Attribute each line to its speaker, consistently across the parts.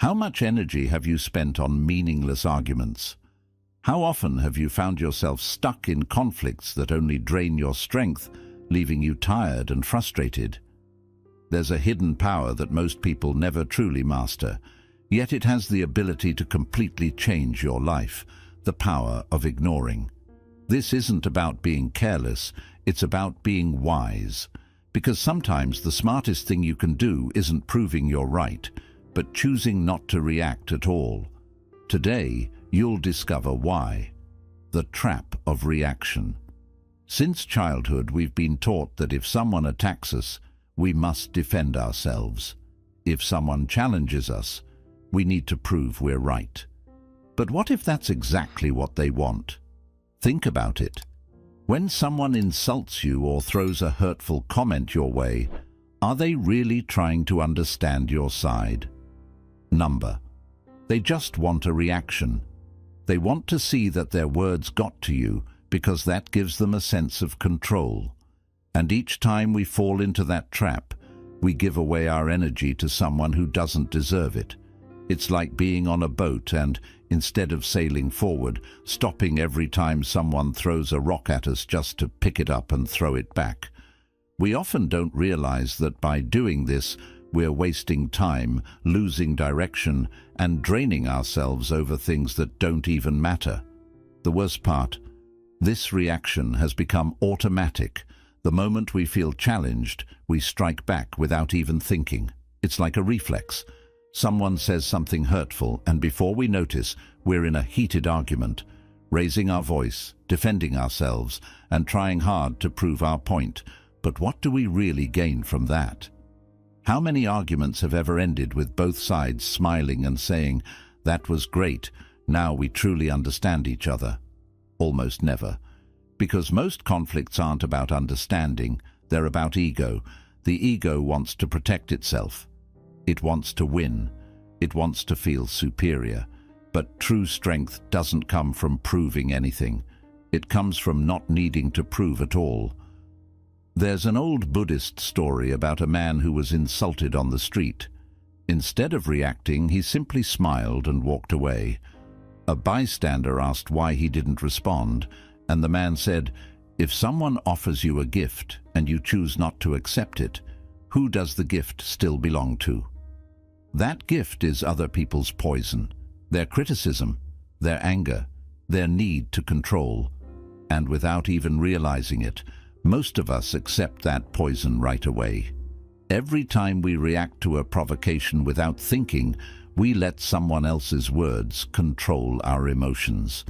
Speaker 1: How much energy have you spent on meaningless arguments? How often have you found yourself stuck in conflicts that only drain your strength, leaving you tired and frustrated? There's a hidden power that most people never truly master, yet it has the ability to completely change your life, the power of ignoring. This isn't about being careless, it's about being wise. Because sometimes the smartest thing you can do isn't proving you're right, but choosing not to react at all. Today, you'll discover why. The trap of reaction. Since childhood, we've been taught that if someone attacks us, we must defend ourselves. If someone challenges us, we need to prove we're right. But what if that's exactly what they want? Think about it. When someone insults you or throws a hurtful comment your way, are they really trying to understand your side? They just want a reaction. They want to see that their words got to you because that gives them a sense of control. And each time we fall into that trap, we give away our energy to someone who doesn't deserve it. It's like being on a boat and, instead of sailing forward, stopping every time someone throws a rock at us just to pick it up and throw it back. We often don't realize that by doing this, we're wasting time, losing direction, and draining ourselves over things that don't even matter. The worst part, this reaction has become automatic. The moment we feel challenged, we strike back without even thinking. It's like a reflex. Someone says something hurtful, and before we notice, we're in a heated argument, raising our voice, defending ourselves, and trying hard to prove our point. But what do we really gain from that? How many arguments have ever ended with both sides smiling and saying, "That was great, now we truly understand each other"? Almost never. Because most conflicts aren't about understanding, they're about ego. The ego wants to protect itself. It wants to win. It wants to feel superior. But true strength doesn't come from proving anything. It comes from not needing to prove at all. There's an old Buddhist story about a man who was insulted on the street. Instead of reacting, he simply smiled and walked away. A bystander asked why he didn't respond, and the man said, "If someone offers you a gift and you choose not to accept it, who does the gift still belong to? That gift is other people's poison, their criticism, their anger, their need to control. And without even realizing it, most of us accept that poison right away. Every time we react to a provocation without thinking, we let someone else's words control our emotions.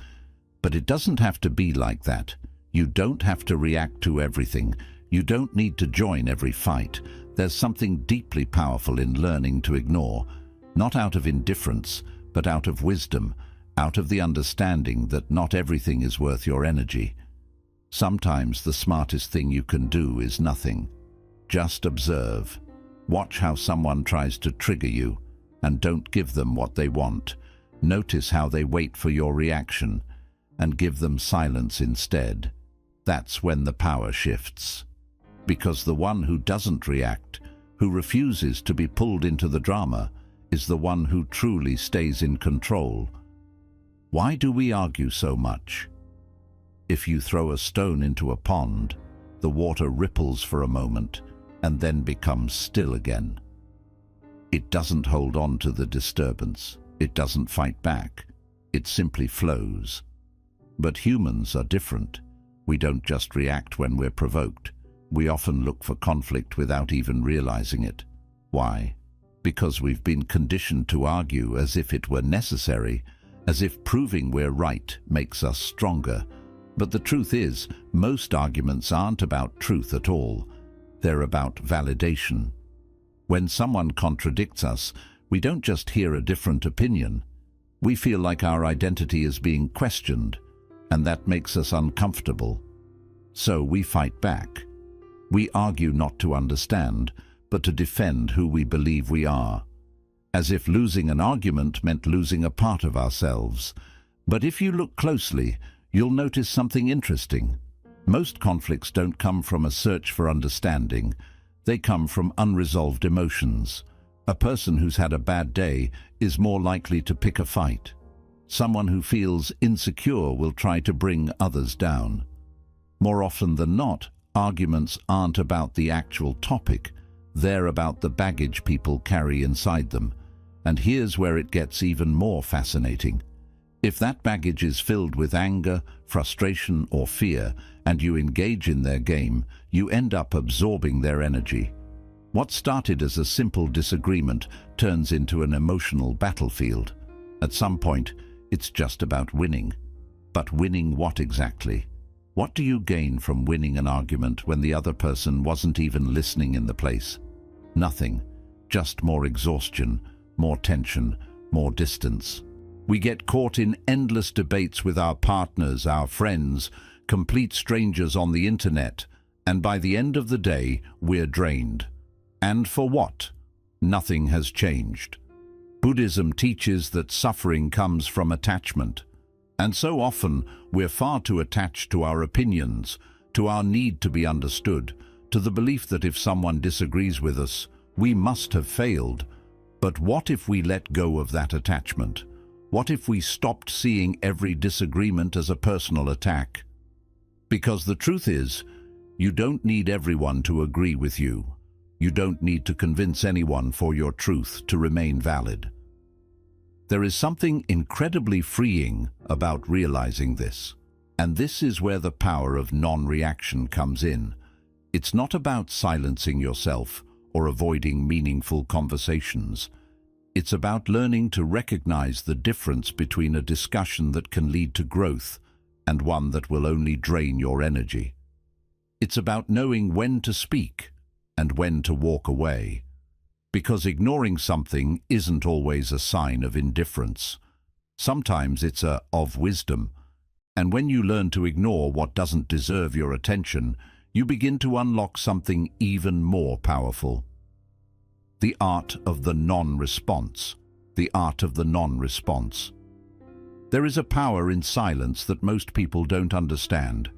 Speaker 1: But it doesn't have to be like that. You don't have to react to everything. You don't need to join every fight. There's something deeply powerful in learning to ignore, not out of indifference, but out of wisdom, out of the understanding that not everything is worth your energy. Sometimes the smartest thing you can do is nothing. Just observe. Watch how someone tries to trigger you, and don't give them what they want. Notice how they wait for your reaction, and give them silence instead. That's when the power shifts. Because the one who doesn't react, who refuses to be pulled into the drama, is the one who truly stays in control. Why do we argue so much? If you throw a stone into a pond, the water ripples for a moment and then becomes still again. It doesn't hold on to the disturbance. It doesn't fight back. It simply flows. But humans are different. We don't just react when we're provoked. We often look for conflict without even realizing it. Why? Because we've been conditioned to argue as if it were necessary, as if proving we're right makes us stronger. But the truth is, most arguments aren't about truth at all. They're about validation. When someone contradicts us, we don't just hear a different opinion. We feel like our identity is being questioned, and that makes us uncomfortable. So we fight back. We argue not to understand, but to defend who we believe we are. As if losing an argument meant losing a part of ourselves. But if you look closely, you'll notice something interesting. Most conflicts don't come from a search for understanding. They come from unresolved emotions. A person who's had a bad day is more likely to pick a fight. Someone who feels insecure will try to bring others down. More often than not, arguments aren't about the actual topic, they're about the baggage people carry inside them. And here's where it gets even more fascinating. If that baggage is filled with anger, frustration, or fear, and you engage in their game, you end up absorbing their energy. What started as a simple disagreement turns into an emotional battlefield. At some point, it's just about winning. But winning what exactly? What do you gain from winning an argument when the other person wasn't even listening in the place? Nothing. Just more exhaustion, more tension, more distance. We get caught in endless debates with our partners, our friends, complete strangers on the internet, and by the end of the day, we're drained. And for what? Nothing has changed. Buddhism teaches that suffering comes from attachment. And so often, we're far too attached to our opinions, to our need to be understood, to the belief that if someone disagrees with us, we must have failed. But what if we let go of that attachment? What if we stopped seeing every disagreement as a personal attack? Because the truth is, you don't need everyone to agree with you. You don't need to convince anyone for your truth to remain valid. There is something incredibly freeing about realizing this. And this is where the power of non-reaction comes in. It's not about silencing yourself or avoiding meaningful conversations. It's about learning to recognize the difference between a discussion that can lead to growth and one that will only drain your energy. It's about knowing when to speak and when to walk away. Because ignoring something isn't always a sign of indifference. Sometimes it's of wisdom. And when you learn to ignore what doesn't deserve your attention, you begin to unlock something even more powerful. The art of the non-response. The art of the non-response. There is a power in silence that most people don't understand.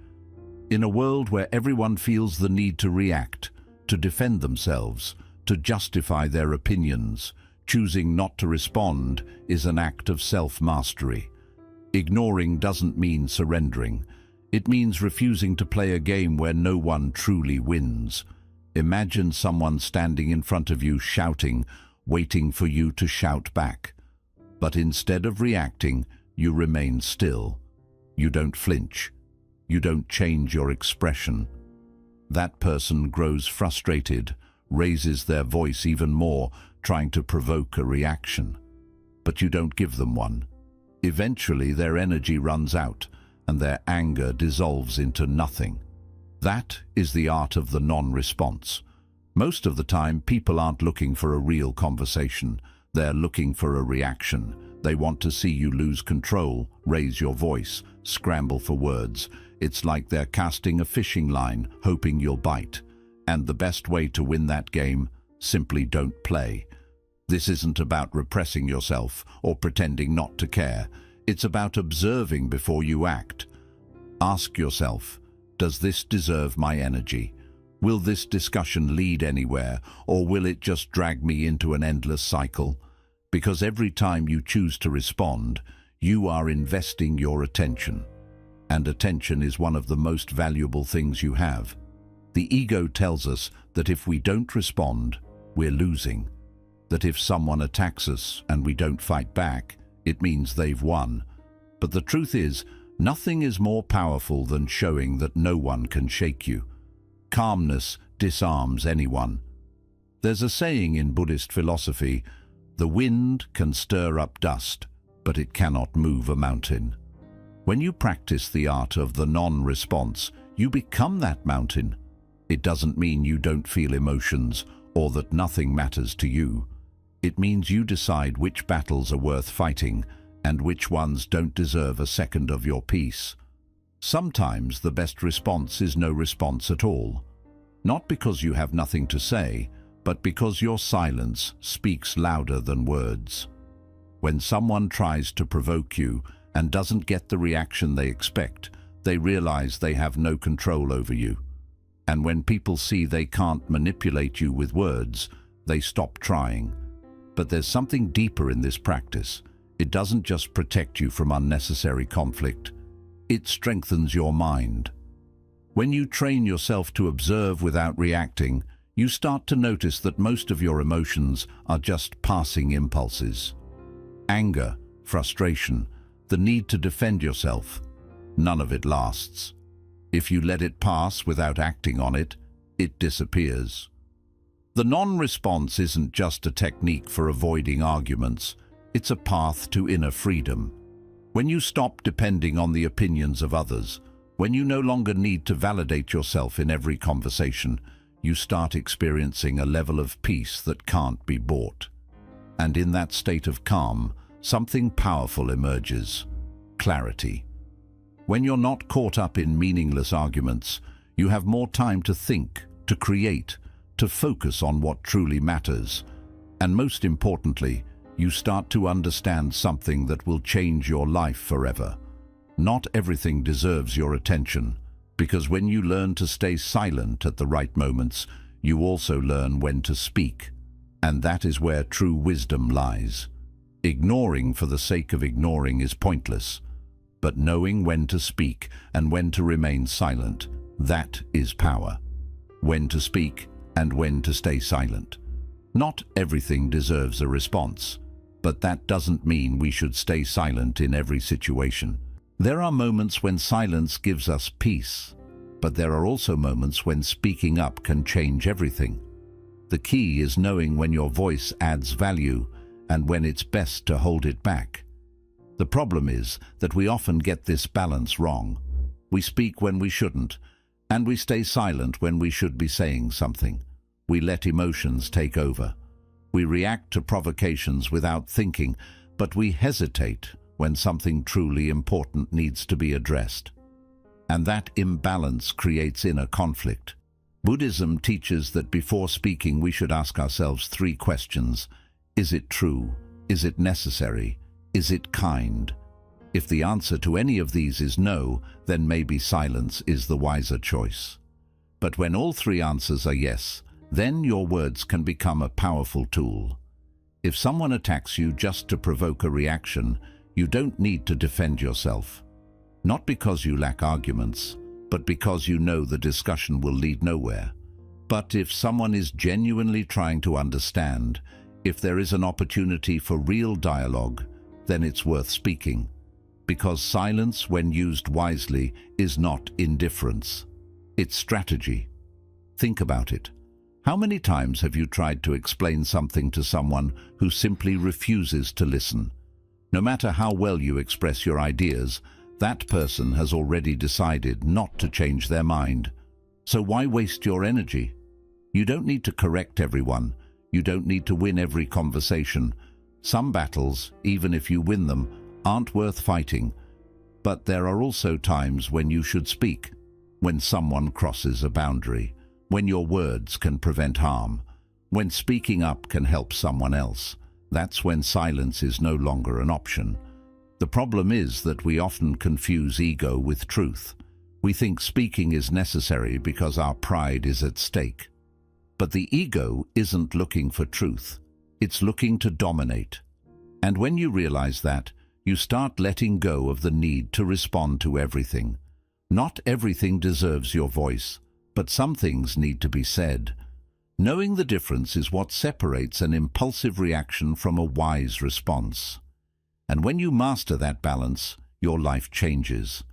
Speaker 1: In a world where everyone feels the need to react, to defend themselves, to justify their opinions, choosing not to respond is an act of self-mastery. Ignoring doesn't mean surrendering. It means refusing to play a game where no one truly wins. Imagine someone standing in front of you shouting, waiting for you to shout back. But instead of reacting, you remain still. You don't flinch. You don't change your expression. That person grows frustrated, raises their voice even more, trying to provoke a reaction. But you don't give them one. Eventually their energy runs out, and their anger dissolves into nothing. That is the art of the non-response. Most of the time, people aren't looking for a real conversation. They're looking for a reaction. They want to see you lose control, raise your voice, scramble for words. It's like they're casting a fishing line, hoping you'll bite. And the best way to win that game, simply don't play. This isn't about repressing yourself or pretending not to care. It's about observing before you act. Ask yourself, does this deserve my energy? Will this discussion lead anywhere, or will it just drag me into an endless cycle? Because every time you choose to respond, you are investing your attention. And attention is one of the most valuable things you have. The ego tells us that if we don't respond, we're losing. That if someone attacks us and we don't fight back, it means they've won. But the truth is, nothing is more powerful than showing that no one can shake you. Calmness disarms anyone. There's a saying in Buddhist philosophy, the wind can stir up dust, but it cannot move a mountain. When you practice the art of the non-response, you become that mountain. It doesn't mean you don't feel emotions or that nothing matters to you. It means you decide which battles are worth fighting and which ones don't deserve a second of your peace. Sometimes the best response is no response at all. Not because you have nothing to say, but because your silence speaks louder than words. When someone tries to provoke you and doesn't get the reaction they expect, they realize they have no control over you. And when people see they can't manipulate you with words, they stop trying. But there's something deeper in this practice. It doesn't just protect you from unnecessary conflict. It strengthens your mind. When you train yourself to observe without reacting, you start to notice that most of your emotions are just passing impulses. Anger, frustration, the need to defend yourself, none of it lasts. If you let it pass without acting on it, it disappears. The non-response isn't just a technique for avoiding arguments, it's a path to inner freedom. When you stop depending on the opinions of others, when you no longer need to validate yourself in every conversation, you start experiencing a level of peace that can't be bought. And in that state of calm, something powerful emerges: clarity. When you're not caught up in meaningless arguments, you have more time to think, to create, to focus on what truly matters. And most importantly, you start to understand something that will change your life forever. Not everything deserves your attention, because when you learn to stay silent at the right moments, you also learn when to speak. And that is where true wisdom lies. Ignoring for the sake of ignoring is pointless, but knowing when to speak and when to remain silent, that is power. When to speak and when to stay silent. Not everything deserves a response, but that doesn't mean we should stay silent in every situation. There are moments when silence gives us peace, but there are also moments when speaking up can change everything. The key is knowing when your voice adds value and when it's best to hold it back. The problem is that we often get this balance wrong. We speak when we shouldn't, and we stay silent when we should be saying something. We let emotions take over. We react to provocations without thinking, but we hesitate when something truly important needs to be addressed. And that imbalance creates inner conflict. Buddhism teaches that before speaking we should ask ourselves 3 questions. Is it true? Is it necessary? Is it kind? If the answer to any of these is no, then maybe silence is the wiser choice. But when all 3 answers are yes, then your words can become a powerful tool. If someone attacks you just to provoke a reaction, you don't need to defend yourself. Not because you lack arguments, but because you know the discussion will lead nowhere. But if someone is genuinely trying to understand, if there is an opportunity for real dialogue, then it's worth speaking. Because silence, when used wisely, is not indifference. It's strategy. Think about it. How many times have you tried to explain something to someone who simply refuses to listen? No matter how well you express your ideas, that person has already decided not to change their mind. So why waste your energy? You don't need to correct everyone. You don't need to win every conversation. Some battles, even if you win them, aren't worth fighting. But there are also times when you should speak, when someone crosses a boundary, when your words can prevent harm, when speaking up can help someone else. That's when silence is no longer an option. The problem is that we often confuse ego with truth. We think speaking is necessary because our pride is at stake. But the ego isn't looking for truth. It's looking to dominate. And when you realize that, you start letting go of the need to respond to everything. Not everything deserves your voice, but some things need to be said. Knowing the difference is what separates an impulsive reaction from a wise response. And when you master that balance, your life changes.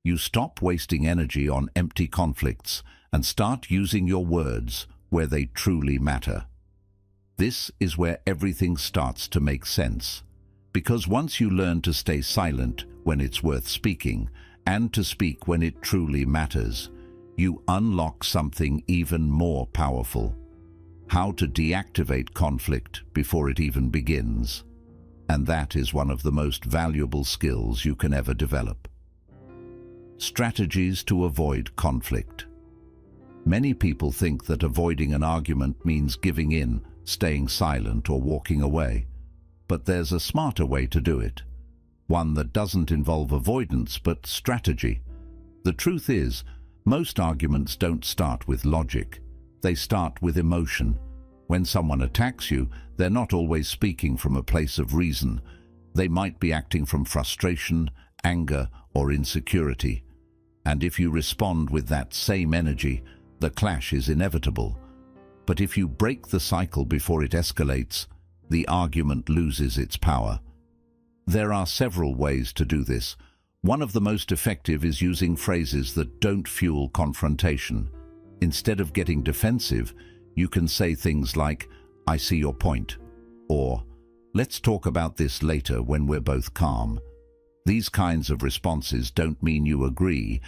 Speaker 1: You stop wasting energy on empty conflicts and start using your words where they truly matter. This is where everything starts to make sense. Because once you learn to stay silent when it's worth speaking and to speak when it truly matters, you unlock something even more powerful: how to deactivate conflict before it even begins. And that is one of the most valuable skills you can ever develop. Strategies to avoid conflict. Many people think that avoiding an argument means giving in, staying silent, or walking away. But there's a smarter way to do it. One that doesn't involve avoidance, but strategy. The truth is, most arguments don't start with logic. They start with emotion. When someone attacks you, they're not always speaking from a place of reason. They might be acting from frustration, anger, or insecurity. And if you respond with that same energy, the clash is inevitable. But if you break the cycle before it escalates, the argument loses its power. There are several ways to do this. One of the most effective is using phrases that don't fuel confrontation. Instead of getting defensive, you can say things like, "I see your point," or "Let's talk about this later when we're both calm." These kinds of responses don't mean you agree,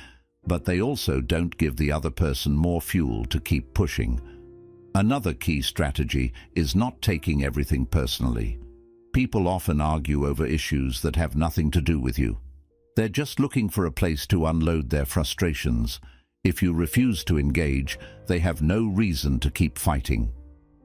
Speaker 1: but they also don't give the other person more fuel to keep pushing. Another key strategy is not taking everything personally. People often argue over issues that have nothing to do with you. They're just looking for a place to unload their frustrations. If you refuse to engage, they have no reason to keep fighting.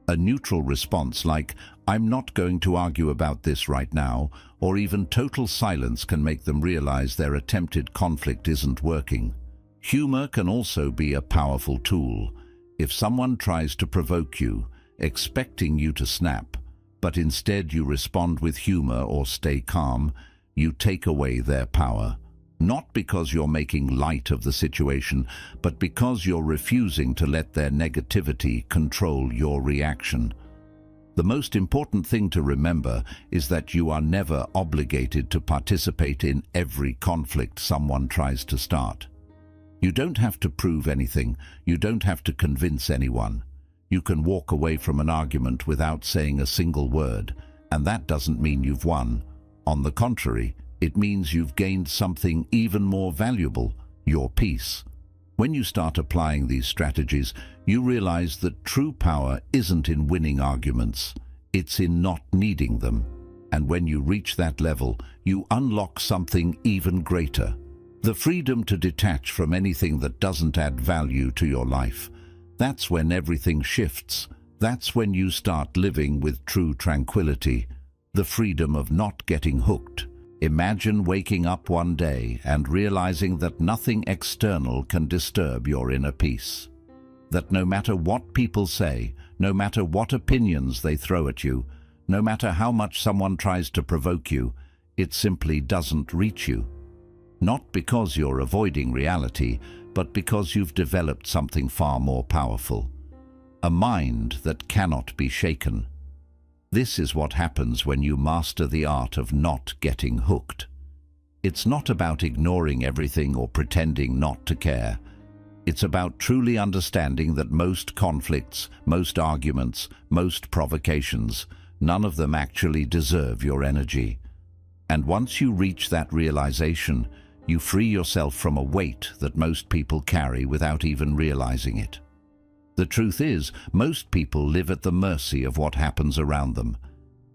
Speaker 1: A neutral response like, "I'm not going to argue about this right now," or even total silence can make them realize their attempted conflict isn't working. Humor can also be a powerful tool. If someone tries to provoke you, expecting you to snap, but instead you respond with humor or stay calm, you take away their power. Not because you're making light of the situation, but because you're refusing to let their negativity control your reaction. The most important thing to remember is that you are never obligated to participate in every conflict someone tries to start. You don't have to prove anything. You don't have to convince anyone. You can walk away from an argument without saying a single word, and that doesn't mean you've won. On the contrary, it means you've gained something even more valuable, your peace. When you start applying these strategies, you realize that true power isn't in winning arguments, it's in not needing them. And when you reach that level, you unlock something even greater. The freedom to detach from anything that doesn't add value to your life. That's when everything shifts. That's when you start living with true tranquility. The freedom of not getting hooked. Imagine waking up one day and realizing that nothing external can disturb your inner peace. That no matter what people say, no matter what opinions they throw at you, no matter how much someone tries to provoke you, it simply doesn't reach you. Not because you're avoiding reality, but because you've developed something far more powerful. A mind that cannot be shaken. This is what happens when you master the art of not getting hooked. It's not about ignoring everything or pretending not to care. It's about truly understanding that most conflicts, most arguments, most provocations, none of them actually deserve your energy. And once you reach that realization, you free yourself from a weight that most people carry without even realizing it. The truth is, most people live at the mercy of what happens around them.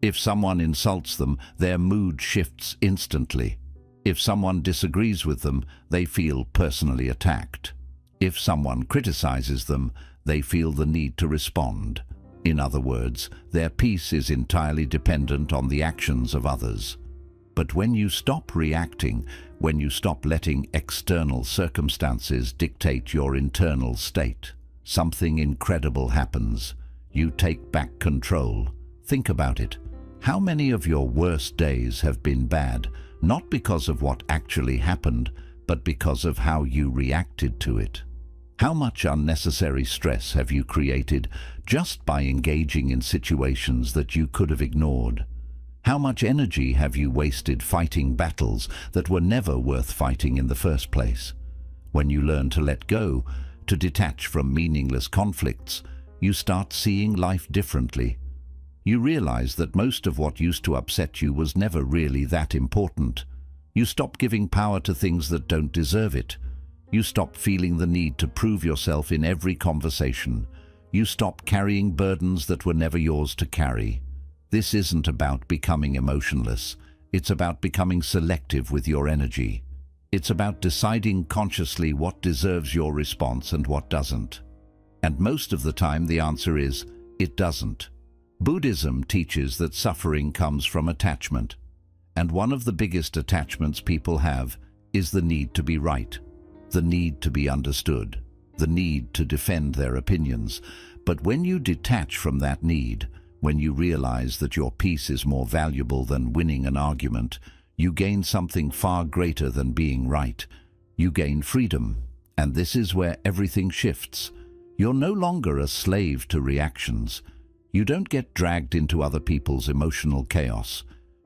Speaker 1: If someone insults them, their mood shifts instantly. If someone disagrees with them, they feel personally attacked. If someone criticizes them, they feel the need to respond. In other words, their peace is entirely dependent on the actions of others. But when you stop reacting, when you stop letting external circumstances dictate your internal state, something incredible happens. You take back control. Think about it. How many of your worst days have been bad, not because of what actually happened, but because of how you reacted to it? How much unnecessary stress have you created just by engaging in situations that you could have ignored? How much energy have you wasted fighting battles that were never worth fighting in the first place? When you learn to let go, to detach from meaningless conflicts, you start seeing life differently. You realize that most of what used to upset you was never really that important. You stop giving power to things that don't deserve it. You stop feeling the need to prove yourself in every conversation. You stop carrying burdens that were never yours to carry. This isn't about becoming emotionless. It's about becoming selective with your energy. It's about deciding consciously what deserves your response and what doesn't. And most of the time the answer is, it doesn't. Buddhism teaches that suffering comes from attachment. And one of the biggest attachments people have is the need to be right, the need to be understood, the need to defend their opinions. But when you detach from that need, when you realize that your peace is more valuable than winning an argument, you gain something far greater than being right. You gain freedom, and this is where everything shifts. You're no longer a slave to reactions. You don't get dragged into other people's emotional chaos.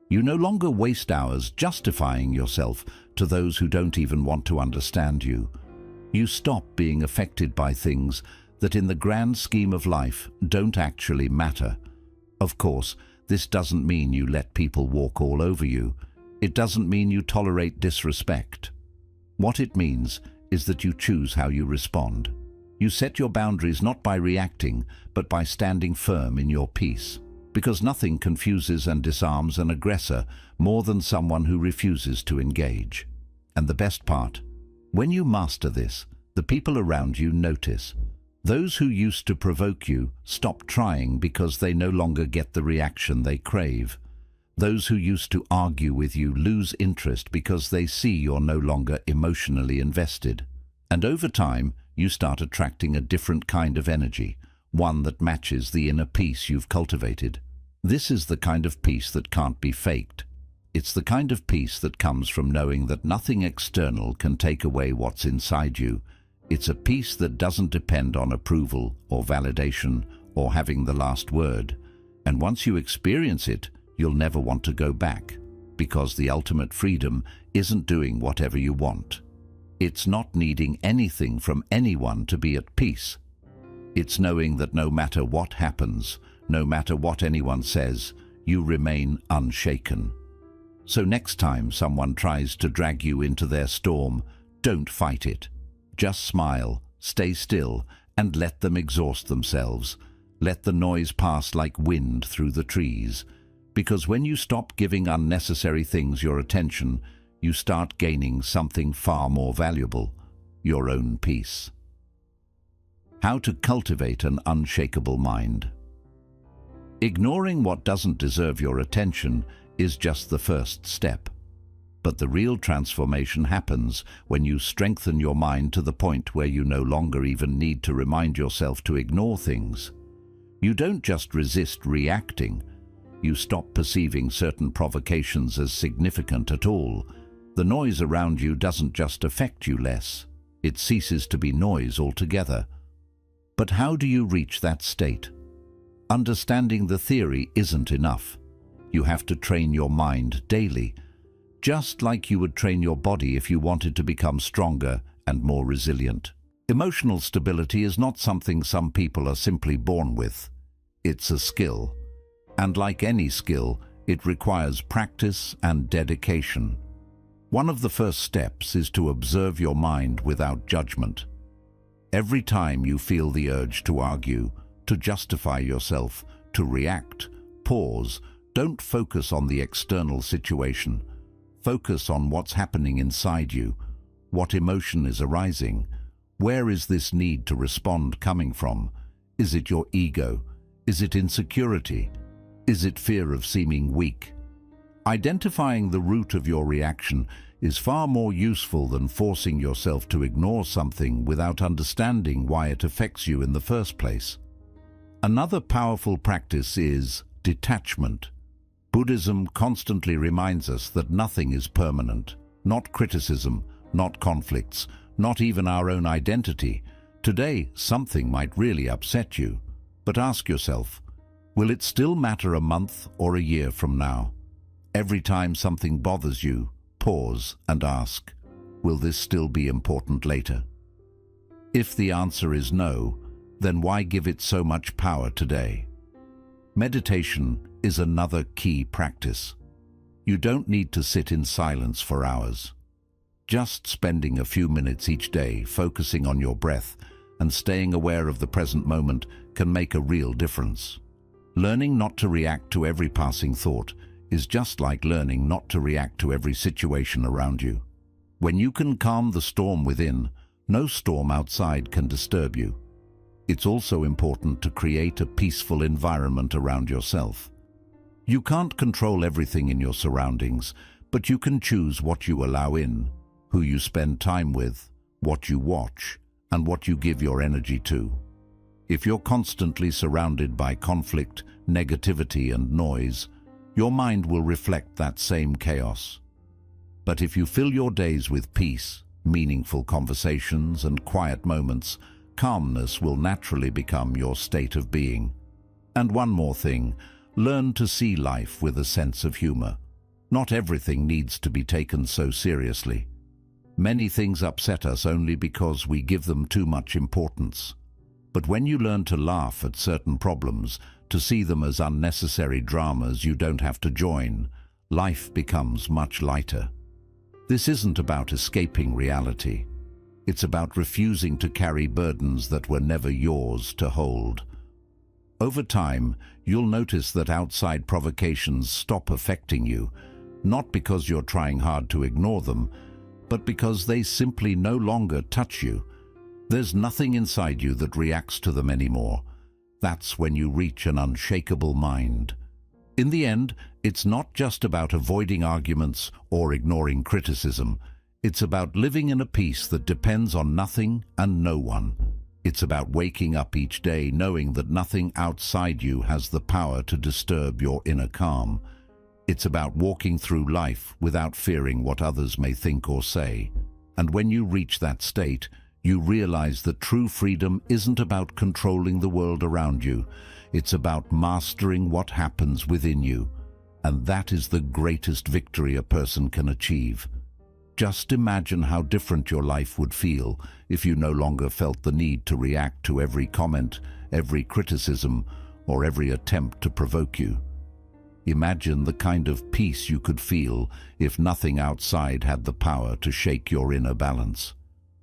Speaker 1: You no longer waste hours justifying yourself to those who don't even want to understand you. You stop being affected by things that in the grand scheme of life don't actually matter. Of course, this doesn't mean you let people walk all over you. It doesn't mean you tolerate disrespect. What it means is that you choose how you respond. You set your boundaries not by reacting, but by standing firm in your peace. Because nothing confuses and disarms an aggressor more than someone who refuses to engage. And the best part, when you master this, the people around you notice. Those who used to provoke you stop trying because they no longer get the reaction they crave. Those who used to argue with you lose interest because they see you're no longer emotionally invested. And over time, you start attracting a different kind of energy, one that matches the inner peace you've cultivated. This is the kind of peace that can't be faked. It's the kind of peace that comes from knowing that nothing external can take away what's inside you. It's a peace that doesn't depend on approval or validation or having the last word. And once you experience it, you'll never want to go back, because the ultimate freedom isn't doing whatever you want. It's not needing anything from anyone to be at peace. It's knowing that no matter what happens, no matter what anyone says, you remain unshaken. So next time someone tries to drag you into their storm, don't fight it. Just smile, stay still, and let them exhaust themselves. Let the noise pass like wind through the trees. Because when you stop giving unnecessary things your attention, you start gaining something far more valuable, your own peace. How to cultivate an unshakable mind. Ignoring what doesn't deserve your attention is just the first step. But the real transformation happens when you strengthen your mind to the point where you no longer even need to remind yourself to ignore things. You don't just resist reacting. You stop perceiving certain provocations as significant at all. The noise around you doesn't just affect you less. It ceases to be noise altogether. But how do you reach that state? Understanding the theory isn't enough. You have to train your mind daily, just like you would train your body if you wanted to become stronger and more resilient. Emotional stability is not something some people are simply born with. It's a skill. And like any skill, it requires practice and dedication. One of the first steps is to observe your mind without judgment. Every time you feel the urge to argue, to justify yourself, to react, pause. Don't focus on the external situation. Focus on what's happening inside you. What emotion is arising? Where is this need to respond coming from? Is it your ego? Is it insecurity? Is it fear of seeming weak? Identifying the root of your reaction is far more useful than forcing yourself to ignore something without understanding why it affects you in the first place. Another powerful practice is detachment. Buddhism constantly reminds us that nothing is permanent, not criticism, not conflicts, not even our own identity. Today, something might really upset you, but ask yourself, will it still matter a month or a year from now? Every time something bothers you, pause and ask, will this still be important later? If the answer is no, then why give it so much power today? Meditation is another key practice. You don't need to sit in silence for hours. Just spending a few minutes each day focusing on your breath and staying aware of the present moment can make a real difference. Learning not to react to every passing thought is just like learning not to react to every situation around you. When you can calm the storm within, no storm outside can disturb you. It's also important to create a peaceful environment around yourself. You can't control everything in your surroundings, but you can choose what you allow in, who you spend time with, what you watch, and what you give your energy to. If you're constantly surrounded by conflict, negativity, and noise, your mind will reflect that same chaos. But if you fill your days with peace, meaningful conversations, and quiet moments, calmness will naturally become your state of being. And one more thing, learn to see life with a sense of humor. Not everything needs to be taken so seriously. Many things upset us only because we give them too much importance. But when you learn to laugh at certain problems, to see them as unnecessary dramas you don't have to join, life becomes much lighter. This isn't about escaping reality. It's about refusing to carry burdens that were never yours to hold. Over time, you'll notice that outside provocations stop affecting you, not because you're trying hard to ignore them, but because they simply no longer touch you. There's nothing inside you that reacts to them anymore. That's when you reach an unshakable mind. In the end, it's not just about avoiding arguments or ignoring criticism. It's about living in a peace that depends on nothing and no one. It's about waking up each day knowing that nothing outside you has the power to disturb your inner calm. It's about walking through life without fearing what others may think or say. And when you reach that state, you realize that true freedom isn't about controlling the world around you. It's about mastering what happens within you. And that is the greatest victory a person can achieve. Just imagine how different your life would feel if you no longer felt the need to react to every comment, every criticism, or every attempt to provoke you. Imagine the kind of peace you could feel if nothing outside had the power to shake your inner balance.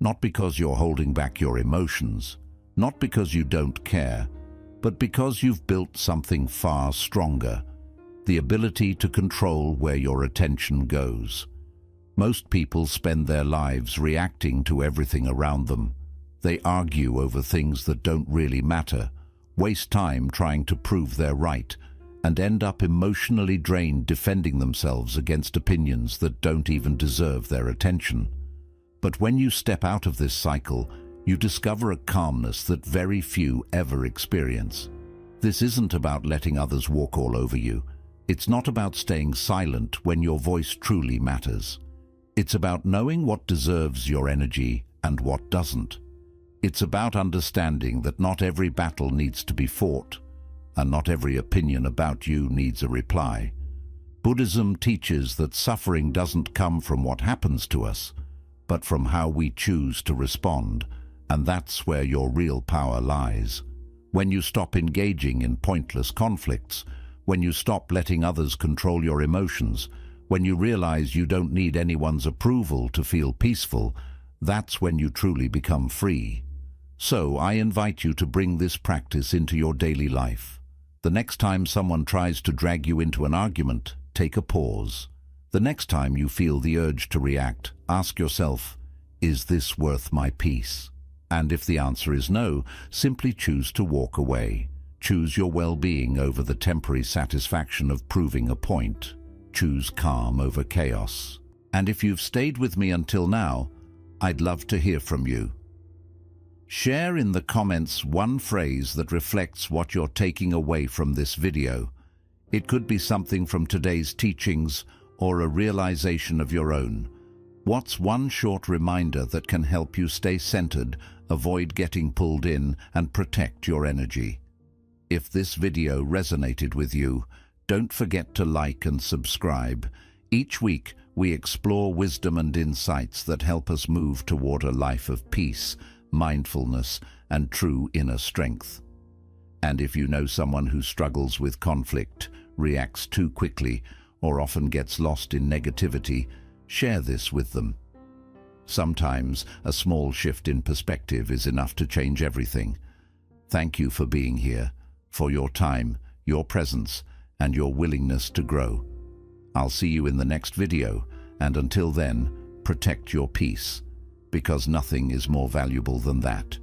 Speaker 1: Not because you're holding back your emotions, not because you don't care, but because you've built something far stronger, the ability to control where your attention goes. Most people spend their lives reacting to everything around them. They argue over things that don't really matter, waste time trying to prove they're right, and end up emotionally drained defending themselves against opinions that don't even deserve their attention. But when you step out of this cycle, you discover a calmness that very few ever experience. This isn't about letting others walk all over you. It's not about staying silent when your voice truly matters. It's about knowing what deserves your energy and what doesn't. It's about understanding that not every battle needs to be fought, and not every opinion about you needs a reply. Buddhism teaches that suffering doesn't come from what happens to us, but from how we choose to respond, and that's where your real power lies. When you stop engaging in pointless conflicts, when you stop letting others control your emotions, when you realize you don't need anyone's approval to feel peaceful, that's when you truly become free. So I invite you to bring this practice into your daily life. The next time someone tries to drag you into an argument, take a pause. The next time you feel the urge to react, ask yourself, is this worth my peace? And if the answer is no, simply choose to walk away. Choose your well-being over the temporary satisfaction of proving a point. Choose calm over chaos. And if you've stayed with me until now, I'd love to hear from you. Share in the comments one phrase that reflects what you're taking away from this video. It could be something from today's teachings or a realization of your own. What's one short reminder that can help you stay centered, avoid getting pulled in, and protect your energy? If this video resonated with you, don't forget to like and subscribe. Each week, we explore wisdom and insights that help us move toward a life of peace, mindfulness, and true inner strength. And if you know someone who struggles with conflict, reacts too quickly, or often gets lost in negativity, share this with them. Sometimes a small shift in perspective is enough to change everything. Thank you for being here, for your time, your presence, and your willingness to grow. I'll see you in the next video, and until then, protect your peace, because nothing is more valuable than that.